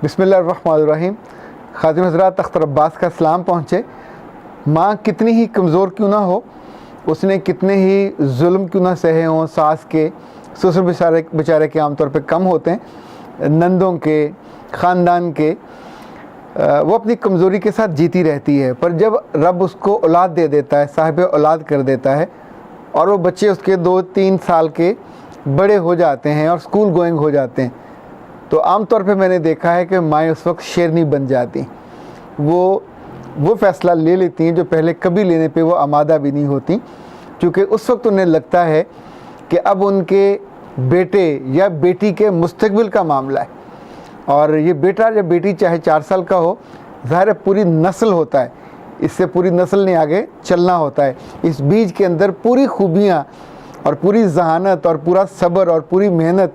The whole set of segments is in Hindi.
बिस्मिल्लाहिर्रहमानिर्रहीम। खातिन हज़रात, अख्तर अब्बास का सलाम पहुँचे। माँ कितनी ही कमज़ोर क्यों ना हो, उसने कितने ही जुल्म क्यों ना सहे हों, सास के, ससुर बेचारे के आमतौर पे कम होते हैं, नंदों के, ख़ानदान के, वो अपनी कमज़ोरी के साथ जीती रहती है। पर जब रब उसको औलाद दे देता है, साहिब औलाद कर देता है, और वो बच्चे उसके 2-3 साल के बड़े हो जाते हैं और स्कूल गोइंग हो जाते हैं, तो आमतौर पे मैंने देखा है कि माएँ उस वक्त शेरनी बन जाती। वो फ़ैसला ले लेती हैं जो पहले कभी लेने पे वो आमादा भी नहीं होती, क्योंकि उस वक्त उन्हें लगता है कि अब उनके बेटे या बेटी के मुस्तकबिल का मामला है। और ये बेटा या बेटी चाहे 4 साल का हो, ज़ाहिर है पूरी नस्ल होता है, इससे पूरी नस्ल ने आगे चलना होता है। इस बीज के अंदर पूरी खूबियाँ और पूरी जहानत और पूरा सब्र और पूरी मेहनत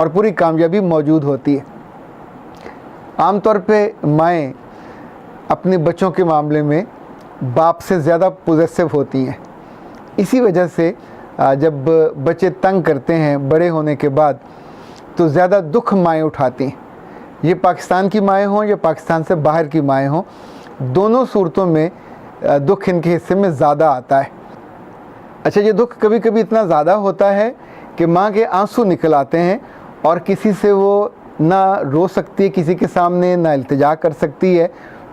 और पूरी कामयाबी मौजूद होती है। आमतौर पे माएँ अपने बच्चों के मामले में बाप से ज़्यादा पॉजेसिव होती हैं। इसी वजह से जब बच्चे तंग करते हैं बड़े होने के बाद, तो ज़्यादा दुख माएँ उठाती हैं। ये पाकिस्तान की माएँ हों या पाकिस्तान से बाहर की माएँ हों, दोनों सूरतों में दुख इनके हिस्से में ज़्यादा आता है। अच्छा, ये दुख कभी कभी इतना ज़्यादा होता है कि माँ के आंसू निकल आते हैं और किसी से वो ना रो सकती है, किसी के सामने ना इल्तिजा कर सकती है,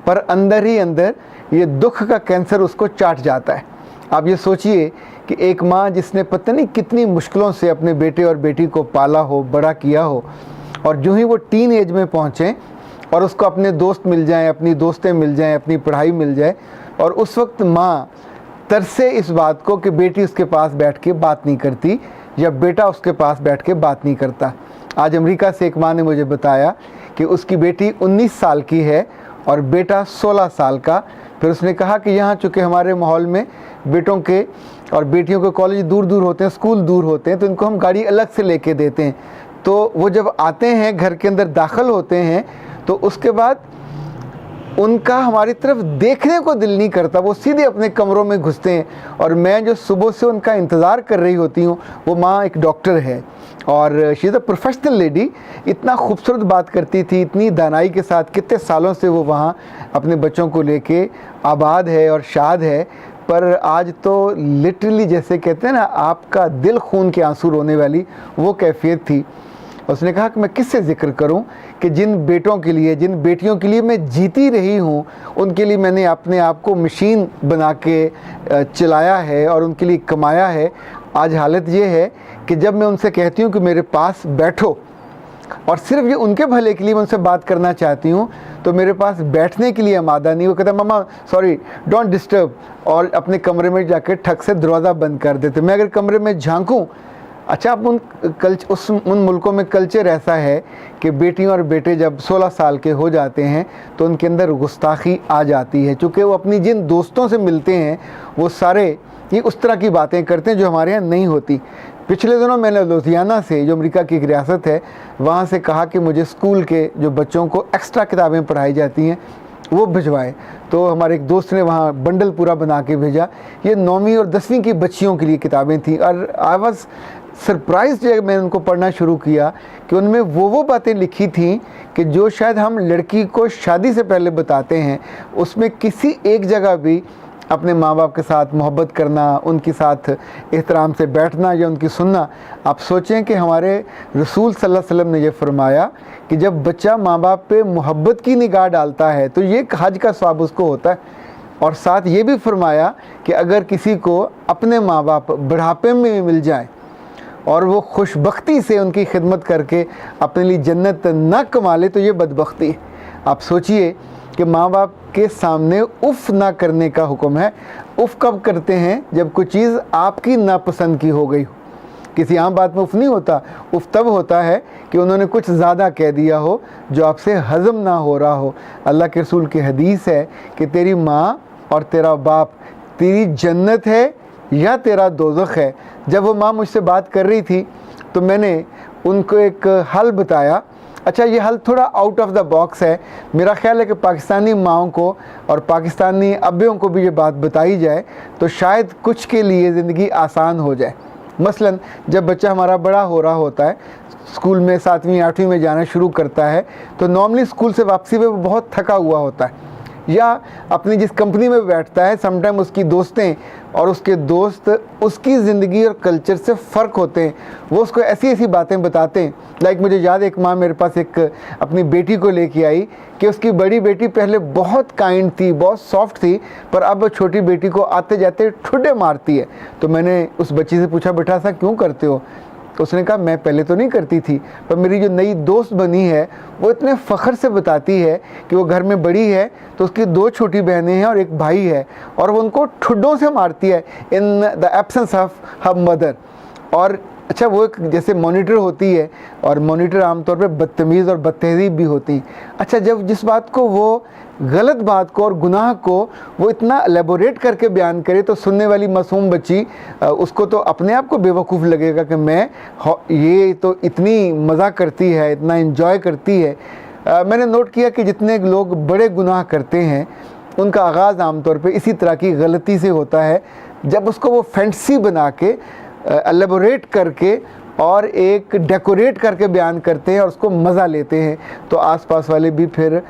पर अंदर ही अंदर ये दुख का कैंसर उसको चाट जाता है। आप ये सोचिए कि एक माँ जिसने पता नहीं कितनी मुश्किलों से अपने बेटे और बेटी को पाला हो, बड़ा किया हो, और जो ही वो टीन एज में पहुँचें और उसको अपने दोस्त मिल जाएं, अपनी दोस्तें मिल जाएं, अपनी पढ़ाई मिल जाए, और उस वक्त माँ तरसे इस बात को कि बेटी उसके पास बैठ के बात नहीं करती या बेटा उसके पास बैठ के बात नहीं करता। आज अमेरिका से एक माँ ने मुझे बताया कि उसकी बेटी 19 साल की है और बेटा 16 साल का। फिर उसने कहा कि यहाँ चूँकि हमारे माहौल में बेटों के और बेटियों के कॉलेज दूर दूर होते हैं, स्कूल दूर होते हैं, तो इनको हम गाड़ी अलग से लेके देते हैं। तो वो जब आते हैं, घर के अंदर दाखिल होते हैं, तो उसके बाद उनका हमारी तरफ देखने को दिल नहीं करता, वो सीधे अपने कमरों में घुसते हैं। और मैं जो सुबह से उनका इंतज़ार कर रही होती हूँ, वो माँ एक डॉक्टर है और she is a professional lady, इतना खूबसूरत बात करती थी, इतनी दानाई के साथ, कितने सालों से वो वहाँ अपने बच्चों को लेके आबाद है और शाद है। पर आज तो लिटरली जैसे कहते हैं ना, आपका दिल खून के आंसू रोने वाली वो कैफियत थी। उसने कहा कि मैं किससे ज़िक्र करूं कि जिन बेटों के लिए, जिन बेटियों के लिए मैं जीती रही हूं, उनके लिए मैंने अपने आप को मशीन बना के चलाया है और उनके लिए कमाया है। आज हालत ये है कि जब मैं उनसे कहती हूं कि मेरे पास बैठो, और सिर्फ ये उनके भले के लिए मैं उनसे बात करना चाहती हूँ, तो मेरे पास बैठने के लिए आमादा नहीं। वो कहता मम्मा सॉरी डोंट डिस्टर्ब, और अपने कमरे में जाकर ठक से दरवाज़ा बंद कर देते। मैं अगर कमरे में झांकूँ, अच्छा, आप उन मुल्कों में कल्चर ऐसा है कि बेटियां और बेटे जब 16 साल के हो जाते हैं तो उनके अंदर गुस्ताखी आ जाती है, चूँकि वो अपनी जिन दोस्तों से मिलते हैं वो सारे ये उस तरह की बातें करते हैं जो हमारे यहाँ नहीं होती। पिछले दिनों मैंने लुधियाना से, जो अमेरिका की एक रियासत है, वहाँ से कहा कि मुझे स्कूल के जो बच्चों को एक्स्ट्रा किताबें पढ़ाई जाती हैं वो भिजवाए। तो हमारे एक दोस्त ने वहाँ बंडल पूरा बना के भेजा। ये 9वीं और 10वीं की बच्चियों के लिए किताबें थी, और आई वाज सरप्राइज जब मैंने उनको पढ़ना शुरू किया कि उनमें वो बातें लिखी थी कि जो शायद हम लड़की को शादी से पहले बताते हैं, उसमें किसी एक जगह भी अपने माँ बाप के साथ मोहब्बत करना, उनके साथ एहतराम से बैठना या उनकी सुनना। आप सोचें कि हमारे रसूल सल्लल्लाहु अलैहि वसल्लम ने यह फरमाया कि जब बच्चा माँ बाप पे मोहब्बत की निगाह डालता है तो ये हज का सवाब उसको होता है। और साथ ये भी फरमाया कि अगर किसी को अपने माँ बाप बुढ़ापे में मिल जाए और वो खुशबख्ती से उनकी खिदमत करके अपने लिए जन्नत ना कमा ले, तो ये बदबख्ती है। आप सोचिए कि माँ बाप के सामने उफ़ ना करने का हुक्म है। उफ़ कब करते हैं? जब कोई चीज़ आपकी नापसंद की हो गई हो। किसी आम बात में उफ़ नहीं होता, उफ़ तब होता है कि उन्होंने कुछ ज़्यादा कह दिया हो जो आपसे हज़म ना हो रहा हो। अल्लाह के रसूल की हदीस है कि तेरी माँ और तेरा बाप तेरी जन्नत है या तेरा दोज़ख है। जब वो माँ मुझसे बात कर रही थी तो मैंने उनको एक हल बताया। अच्छा, ये हल थोड़ा आउट ऑफ द बॉक्स है। मेरा ख्याल है कि पाकिस्तानी माँओं को और पाकिस्तानी अब्बियों को भी ये बात बताई जाए तो शायद कुछ के लिए ज़िंदगी आसान हो जाए। मसलन जब बच्चा हमारा बड़ा हो रहा होता है, स्कूल में 7वीं 8वीं में जाना शुरू करता है तो नॉर्मली स्कूल से वापसी में वो बहुत थका हुआ होता है, या अपनी जिस कंपनी में बैठता है समटाइम उसकी दोस्तें और उसके दोस्त उसकी ज़िंदगी और कल्चर से फ़र्क होते हैं। वो उसको ऐसी ऐसी बातें बताते हैं। लाइक मुझे याद है एक माँ मेरे पास एक अपनी बेटी को लेके आई कि उसकी बड़ी बेटी पहले बहुत काइंड थी, बहुत सॉफ्ट थी, पर अब छोटी बेटी को आते जाते ठुड्डे मारती है। तो मैंने उस बच्ची से पूछा, बेटा ऐसा क्यों करते हो? तो उसने कहा, मैं पहले तो नहीं करती थी, पर मेरी जो नई दोस्त बनी है वो इतने फ़ख्र से बताती है कि वो घर में बड़ी है तो उसकी 2 छोटी बहनें हैं और एक भाई है, और वो उनको ठुड्डों से मारती है in the absence of her mother. और अच्छा, वो एक जैसे मॉनिटर होती है, और मॉनिटर आमतौर पे बदतमीज़ और बदतहज़ीब भी होती हैं। अच्छा, जब जिस बात को वो गलत बात को और गुनाह को वो इतना एलेबोरेट करके बयान करे तो सुनने वाली मासूम बच्ची उसको तो अपने आप को बेवकूफ़ लगेगा कि मैं ये तो इतनी मज़ा करती है, इतना एंजॉय करती है। मैंने नोट किया कि जितने लोग बड़े गुनाह करते हैं उनका आगाज़ आमतौर पे इसी तरह की गलती से होता है, जब उसको वो फैंटेसी बना के एलेबोरेट करके और एक डेकोरेट करके बयान करते हैं और उसको मज़ा लेते हैं, तो आसपास वाले भी फिर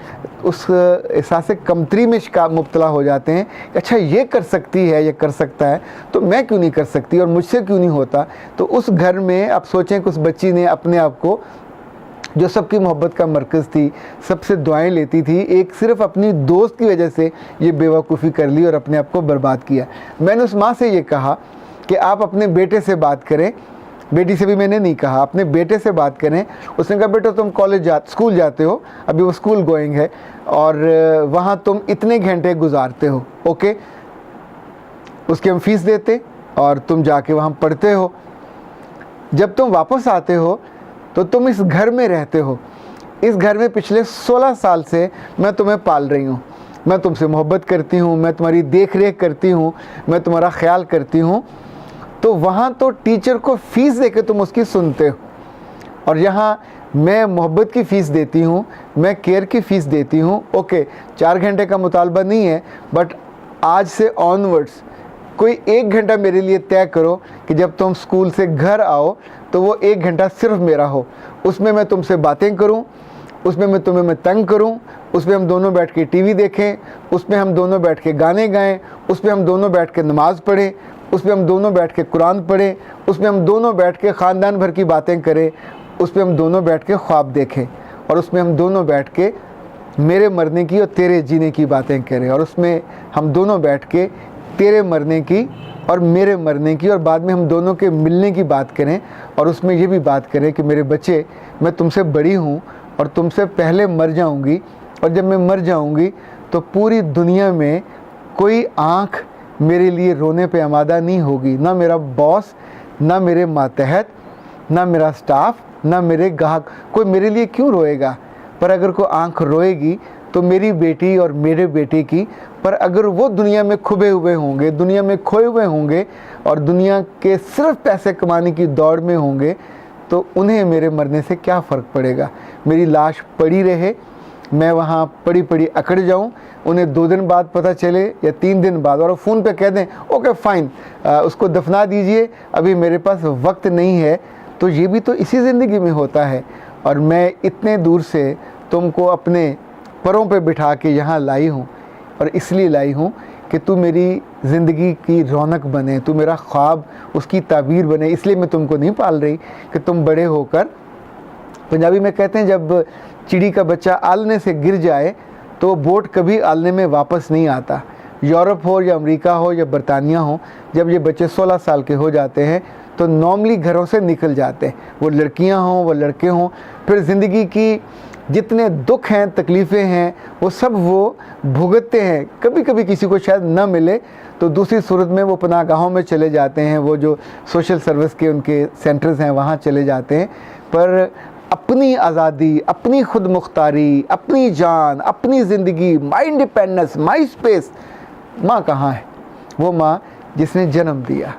उस एहसास कमतरी में मुब्तला हो जाते हैं। अच्छा, ये कर सकती है, ये कर सकता है, तो मैं क्यों नहीं कर सकती और मुझसे क्यों नहीं होता? तो उस घर में आप सोचें कि उस बच्ची ने अपने आप को, जो सबकी मोहब्बत का मरकज़ थी, सबसे दुआएं लेती थी, एक सिर्फ अपनी दोस्त की वजह से ये बेवकूफ़ी कर ली और अपने आप को बर्बाद किया। मैंने उस माँ से ये कहा कि आप अपने बेटे से बात करें, बेटी से भी मैंने नहीं कहा, अपने बेटे से बात करें। उसने कहा, बेटा तुम स्कूल जाते हो, अभी वो स्कूल गोइंग है, और वहाँ तुम इतने घंटे गुजारते हो, ओके, उसकी हम फीस देते और तुम जाके वहाँ पढ़ते हो। जब तुम वापस आते हो तो तुम इस घर में रहते हो। इस घर में पिछले 16 साल से मैं तुम्हें पाल रही हूँ, मैं तुमसे मोहब्बत करती हूँ, मैं तुम्हारी देख रेख करती हूँ, मैं तुम्हारा ख्याल करती हूँ। तो वहाँ तो टीचर को फ़ीस दे के तुम उसकी सुनते हो, और यहाँ मैं मोहब्बत की फ़ीस देती हूँ, मैं केयर की फ़ीस देती हूँ। ओके, 4 घंटे का मुतालबा नहीं है, बट आज से ऑनवर्ड्स कोई 1 घंटा मेरे लिए तय करो कि जब तुम स्कूल से घर आओ तो वो 1 घंटा सिर्फ मेरा हो। उसमें मैं तुमसे बातें करूँ, उसमें मैं तुम्हें तंग करूँ, उसमें हम दोनों बैठ के टीवी देखें, उसमें हम दोनों बैठ के गाने गाएं, उसमें हम दोनों बैठ के नमाज़ पढ़ें, उसमें हम दोनों बैठ के कुरान पढ़ें, उसमें हम दोनों बैठ के ख़ानदान भर की बातें करें, उसमें हम दोनों बैठ के ख्वाब देखें, और उसमें हम दोनों बैठ के मेरे मरने की और तेरे जीने की बातें करें, और उसमें हम दोनों बैठ के तेरे मरने की और मेरे मरने की और बाद में हम दोनों के मिलने की बात करें, और उसमें ये भी बात करें कि मेरे बच्चे, मैं तुमसे बड़ी हूँ और तुमसे पहले मर जाऊँगी, और जब मैं मर जाऊँगी तो पूरी दुनिया में कोई आँख मेरे लिए रोने पे आमादा नहीं होगी, ना मेरा बॉस, ना मेरे मातहत, ना मेरा स्टाफ, ना मेरे ग्राहक, कोई मेरे लिए क्यों रोएगा? पर अगर कोई आँख रोएगी तो मेरी बेटी और मेरे बेटे की। पर अगर वो दुनिया में खुबे हुए होंगे, दुनिया में खोए हुए होंगे और दुनिया के सिर्फ पैसे कमाने की दौड़ में होंगे, तो उन्हें मेरे मरने से क्या फ़र्क पड़ेगा? मेरी लाश पड़ी रहे, मैं वहाँ पड़ी पड़ी अकड़ जाऊँ, उन्हें 2 दिन बाद पता चले या 3 दिन बाद, और फ़ोन पे कह दें ओके फ़ाइन, उसको दफना दीजिए, अभी मेरे पास वक्त नहीं है। तो ये भी तो इसी ज़िंदगी में होता है। और मैं इतने दूर से तुमको अपने परों पे बिठा के यहाँ लाई हूँ, और इसलिए लाई हूँ कि तू मेरी ज़िंदगी की रौनक बने, तू मेरा ख्वाब, उसकी ताबीर बने। इसलिए मैं तुमको नहीं पाल रही कि तुम बड़े होकर, पंजाबी में कहते हैं जब चिड़ी का बच्चा आलने से गिर जाए तो बोट कभी आलने में वापस नहीं आता। यूरोप हो या अमेरिका हो या बरतानिया हो, जब ये बच्चे 16 साल के हो जाते हैं तो नॉर्मली घरों से निकल जाते हैं, वो लड़कियां हों वो लड़के हों। फिर ज़िंदगी की जितने दुख हैं, तकलीफ़ें हैं, वो सब वो भुगतते हैं। कभी कभी किसी को शायद ना मिले तो दूसरी सूरत में वो पनाहगाहों में चले जाते हैं, वो जो सोशल सर्विस के उनके सेंटर्स हैं वहाँ चले जाते हैं। पर अपनी आज़ादी, अपनी खुद मुख्तारी, अपनी जान, अपनी ज़िंदगी, माई इंडिपेंडेंस, माई स्पेस, माँ कहाँ है? वो माँ जिसने जन्म दिया,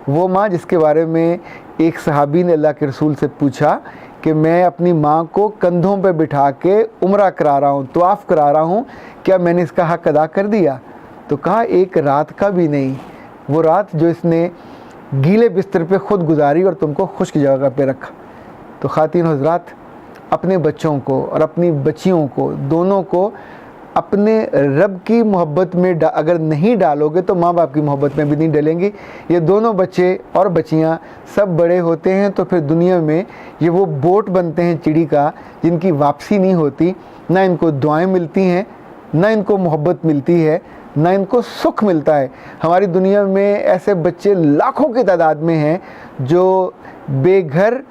वो माँ जिसके बारे में एक सहाबी ने अल्लाह के रसूल से पूछा कि मैं अपनी माँ को कंधों पे बिठा के उम्रा करा रहा हूँ, तवाफ़ करा रहा हूँ, क्या मैंने इसका हक़ अदा कर दिया? तो कहा एक रात का भी नहीं, वो रात जो इसने गीले बिस्तर पे ख़ुद गुजारी और तुमको खुश्क जगह पे रखा। तो ख़ातीन हज़रात, अपने बच्चों को और अपनी बच्चियों को, दोनों को अपने रब की मोहब्बत में अगर नहीं डालोगे तो माँ बाप की मोहब्बत में भी नहीं डलेंगी। ये दोनों बच्चे और बच्चियाँ सब बड़े होते हैं तो फिर दुनिया में ये वो बोट बनते हैं चिड़ी का, जिनकी वापसी नहीं होती। ना इनको दुआएं मिलती हैं, ना इनको मोहब्बत मिलती है, ना इनको सुख मिलता है। हमारी दुनिया में ऐसे बच्चे लाखों की तादाद में हैं जो बेघर,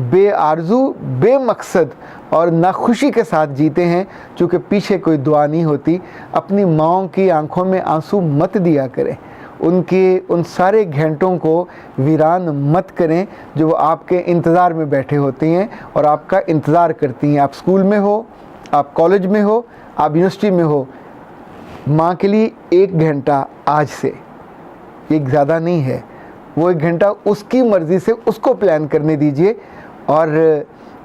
बेआरजू, बेमकसद और नाखुशी के साथ जीते हैं, चूँकि पीछे कोई दुआ नहीं होती। अपनी माँओं की आंखों में आंसू मत दिया करें, उनके उन सारे घंटों को वीरान मत करें जो वो आपके इंतज़ार में बैठे होते हैं और आपका इंतज़ार करती हैं। आप स्कूल में हो, आप कॉलेज में हो, आप यूनिवर्सिटी में हो, माँ के लिए 1 घंटा आज से एक ज़्यादा नहीं है। वो 1 घंटा उसकी मर्ज़ी से उसको प्लान करने दीजिए। और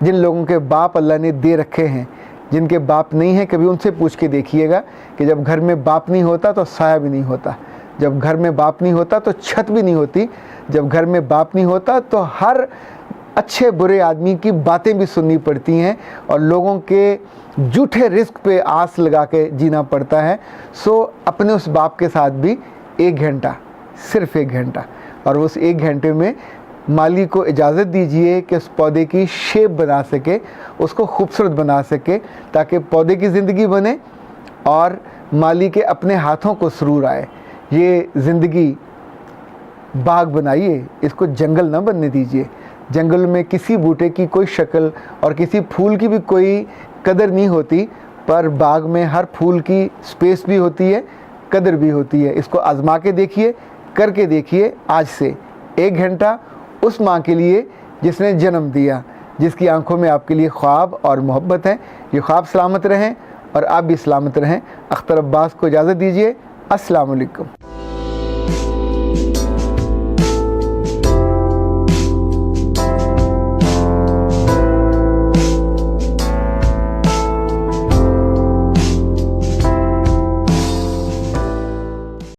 जिन लोगों के बाप अल्लाह ने दे रखे हैं, जिनके बाप नहीं हैं, कभी उनसे पूछ के देखिएगा कि जब घर में बाप नहीं होता तो साया भी नहीं होता, जब घर में बाप नहीं होता तो छत भी नहीं होती, जब घर में बाप नहीं होता तो हर अच्छे बुरे आदमी की बातें भी सुननी पड़ती हैं और लोगों के झूठे रिस्क पे आस लगा के जीना पड़ता है। सो अपने उस बाप के साथ भी 1 घंटा, सिर्फ 1 घंटा, और उस 1 घंटे में माली को इजाज़त दीजिए कि उस पौधे की शेप बना सके, उसको खूबसूरत बना सके, ताकि पौधे की ज़िंदगी बने और माली के अपने हाथों को सुरूर आए। ये ज़िंदगी बाग बनाइए, इसको जंगल ना बनने दीजिए। जंगल में किसी बूटे की कोई शक्ल और किसी फूल की भी कोई कदर नहीं होती, पर बाग में हर फूल की स्पेस भी होती है, कदर भी होती है। इसको आजमा के देखिए, करके देखिए। आज से 1 घंटा उस माँ के लिए जिसने जन्म दिया, जिसकी आंखों में आपके लिए ख्वाब और मोहब्बत है। ये ख्वाब सलामत रहें और आप भी सलामत रहें। अख्तर अब्बास को इजाज़त दीजिए। अस्सलाम वालेकुम।